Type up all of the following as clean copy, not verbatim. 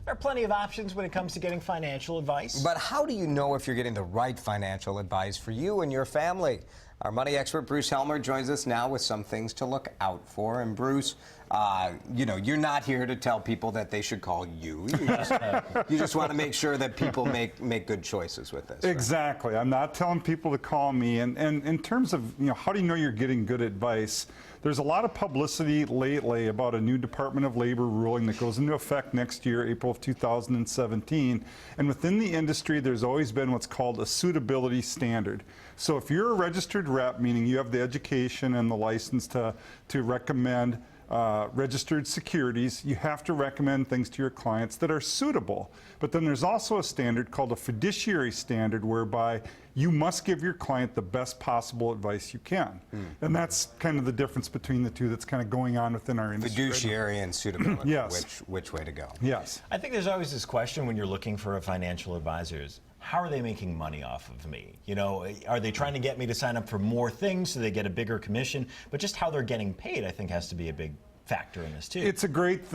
There are plenty of options when it comes to getting financial advice. But how do you know if you're getting the right financial advice for you and your family? Our money expert, Bruce Helmer, joins us now with some things to look out for. And Bruce, you know, you're not here to tell people that they should call you. You just want to make sure that people make good choices with this. Exactly. Right? I'm not telling people to call me. And in terms of, you know, how do you know you're getting good advice? There's a lot of publicity lately about a new Department of Labor ruling that goes into effect next year, April of 2017. And within the industry, there's always been what's called a suitability standard. So if you're a registered rep, meaning you have the education and the license to recommend registered securities, you have to recommend things to your clients that are suitable. But then there's also a standard called a fiduciary standard, whereby you must give your client the best possible advice you can. And that's kind of the difference between the two that's kind of going on within our industry. Fiduciary and suitability. Yes. Which way to go? Yes. I think there's always this question when you're looking for a financial advisor: how are they making money off of me? You know, are they trying to get me to sign up for more things so they get a bigger commission? But just how they're getting paid, I think, has to be a big factor in this too. It's a great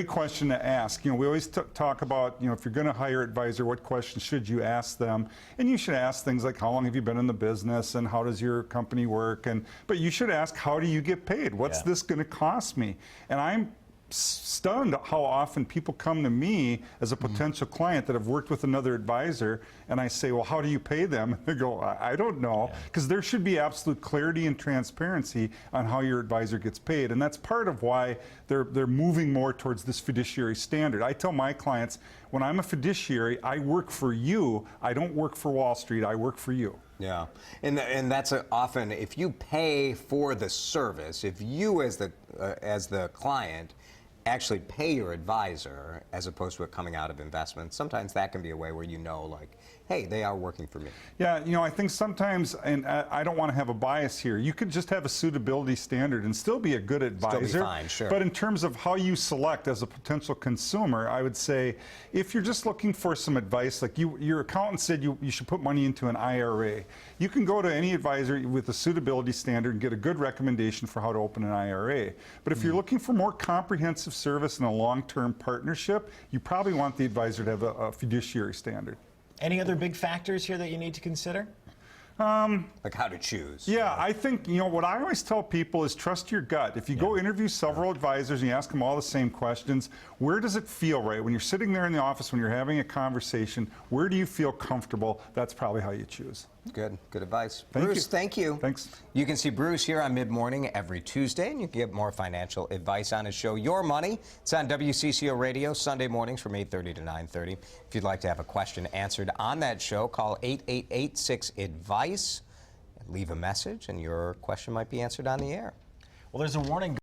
question to ask. You know, we always talk about, you know, if you're going to hire an advisor, what questions should you ask them? And you should ask things like, how long have you been in the business, and how does your company work? But you should ask, how do you get paid? What's this going to cost me? And I'm stunned how often people come to me as a potential client that have worked with another advisor, and I say, well, how do you pay them? And they go, I don't know, because there should be absolute clarity and transparency on how your advisor gets paid. And that's part of why they're moving more towards this fiduciary standard. I tell my clients, when I'm a fiduciary, I work for you. I don't work for Wall Street. I work for you. Yeah, and that's often, if you pay for the service, if you as the client actually pay your advisor as opposed to it coming out of investments, sometimes that can be a way where you know, like, hey, they are working for me. Yeah, you know, I think sometimes, and I don't want to have a bias here, you could just have a suitability standard and still be a good advisor. Still be fine, sure. But in terms of how you select as a potential consumer, I would say, if you're just looking for some advice, like your accountant said you should put money into an IRA, you can go to any advisor with a suitability standard and get a good recommendation for how to open an IRA. But if you're looking for more comprehensive service and a long-term partnership, you probably want the advisor to have a fiduciary standard. Any other big factors here that you need to consider? Like how to choose. Yeah, I think, you know, what I always tell people is trust your gut. If you go interview several advisors and you ask them all the same questions, where does it feel right? When you're sitting there in the office, when you're having a conversation, where do you feel comfortable? That's probably how you choose. Good advice. Thank Bruce, you. thank you. Thanks. You can see Bruce here on Mid-Morning every Tuesday, and you can get more financial advice on his show, Your Money. It's on WCCO Radio Sunday mornings from 8:30 to 9:30. If you'd like to have a question answered on that show, call 888-6-ADVICE. Leave a message, and your question might be answered on the air. Well, there's a warning